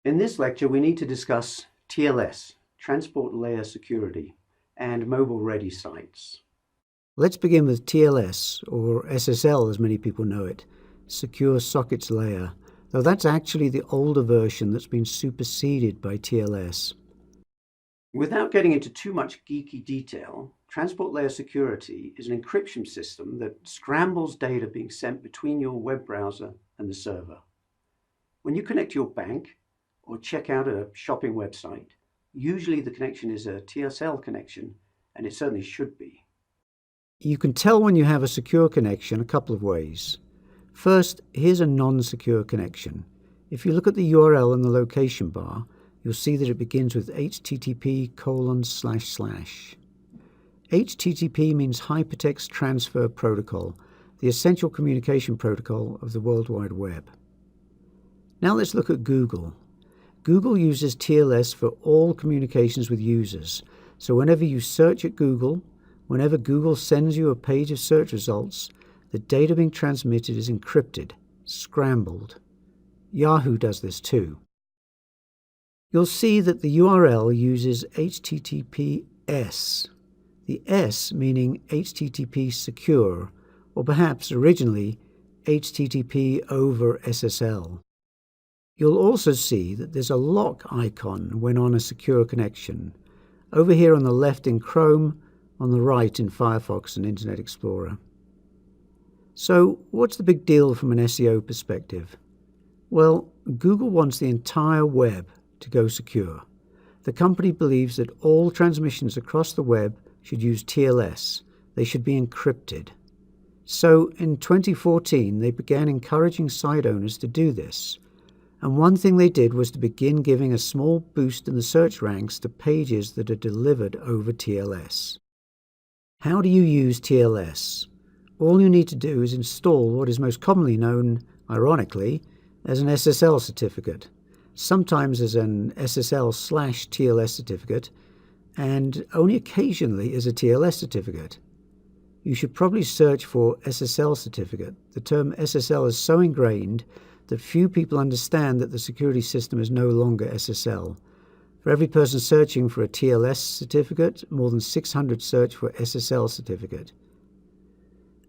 In this lecture, we need to discuss TLS, Transport Layer Security, and mobile-ready sites. Let's begin with TLS, or SSL as many people know it, Secure Sockets Layer, though that's actually the older version that's been superseded by TLS. Without getting into too much geeky detail, Transport Layer Security is an encryption system that scrambles data being sent between your web browser and the server. When you connect to your bank or check out a shopping website, usually the connection is a TSL connection, and it certainly should be. You can tell when you have a secure connection a couple of ways. First, here's a non-secure connection. If you look at the URL in the location bar, you'll see that it begins with http://. HTTP means Hypertext Transfer Protocol, the essential communication protocol of the World Wide Web. Now let's look at Google. Google uses TLS for all communications with users. So whenever you search at Google, whenever Google sends you a page of search results, the data being transmitted is encrypted, scrambled. Yahoo does this too. You'll see that the URL uses HTTPS, the S meaning HTTP secure, or perhaps originally HTTP over SSL. You'll also see that there's a lock icon when on a secure connection, over here on the left in Chrome, on the right in Firefox and Internet Explorer. So what's the big deal from an SEO perspective? Well, Google wants the entire web to go secure. The company believes that all transmissions across the web should use TLS. They should be encrypted. So in 2014, they began encouraging site owners to do this. And one thing they did was to begin giving a small boost in the search ranks to pages that are delivered over TLS. How do you use TLS? All you need to do is install what is most commonly known, ironically, as an SSL certificate, sometimes as an SSL/TLS certificate, and only occasionally as a TLS certificate. You should probably search for SSL certificate. The term SSL is so ingrained that few people understand that the security system is no longer SSL. For every person searching for a TLS certificate, more than 600 search for SSL certificate.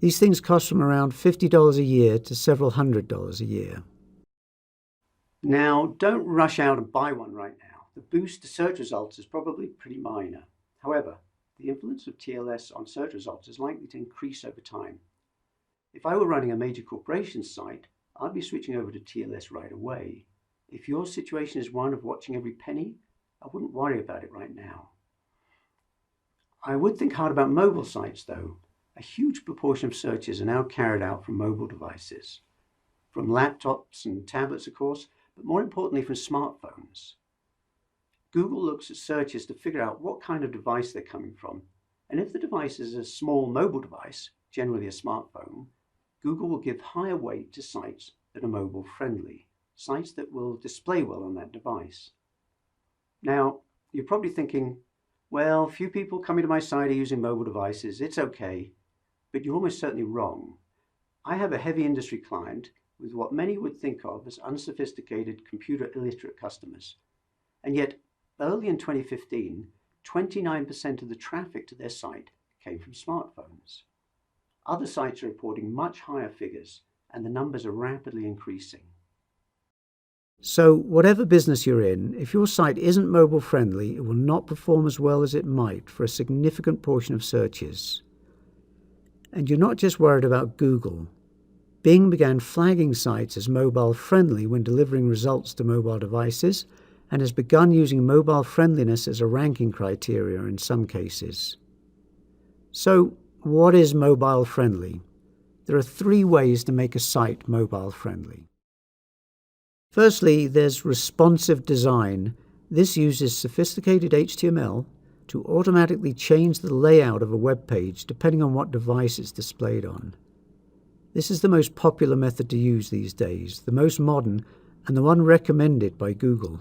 These things cost from around $50 a year to several $100s a year. Now, don't rush out and buy one right now. The boost to search results is probably pretty minor. However, the influence of TLS on search results is likely to increase over time. If I were running a major corporation site, I'd be switching over to TLS right away. If your situation is one of watching every penny, I wouldn't worry about it right now. I would think hard about mobile sites though. A huge proportion of searches are now carried out from mobile devices. From laptops and tablets, of course, but more importantly from smartphones. Google looks at searches to figure out what kind of device they're coming from. And if the device is a small mobile device, generally a smartphone, Google will give higher weight to sites that are mobile friendly, sites that will display well on that device. Now, you're probably thinking, well, few people coming to my site are using mobile devices, it's okay, but you're almost certainly wrong. I have a heavy industry client with what many would think of as unsophisticated computer illiterate customers. And yet, early in 2015, 29% of the traffic to their site came from smartphones. Other sites are reporting much higher figures, and the numbers are rapidly increasing. So whatever business you're in, if your site isn't mobile friendly, it will not perform as well as it might for a significant portion of searches. And you're not just worried about Google. Bing began flagging sites as mobile friendly when delivering results to mobile devices, and has begun using mobile friendliness as a ranking criteria in some cases. So, what is mobile friendly? There are 3 ways to make a site mobile friendly. Firstly, there's responsive design. This uses sophisticated HTML to automatically change the layout of a web page depending on what device it's displayed on. This is the most popular method to use these days, the most modern, and the one recommended by Google.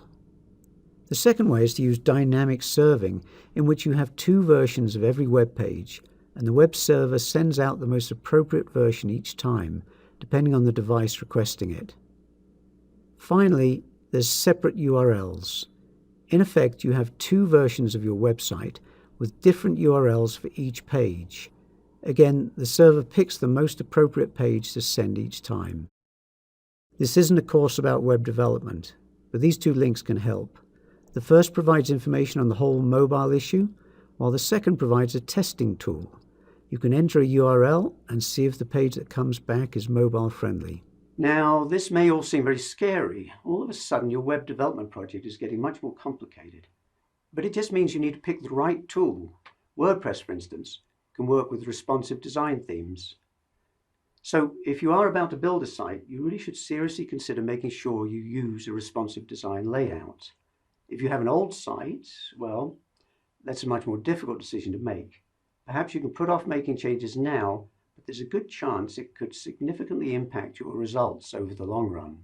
The second way is to use dynamic serving, in which you have 2 versions of every web page, and the web server sends out the most appropriate version each time, depending on the device requesting it. Finally, there's separate URLs. In effect, you have two versions of your website with different URLs for each page. Again, the server picks the most appropriate page to send each time. This isn't a course about web development, but these two links can help. The first provides information on the whole mobile issue, while the second provides a testing tool. You can enter a URL and see if the page that comes back is mobile friendly. Now, this may all seem very scary. All of a sudden, your web development project is getting much more complicated. But it just means you need to pick the right tool. WordPress, for instance, can work with responsive design themes. So if you are about to build a site, you really should seriously consider making sure you use a responsive design layout. If you have an old site, well, that's a much more difficult decision to make. Perhaps you can put off making changes now, but there's a good chance it could significantly impact your results over the long run.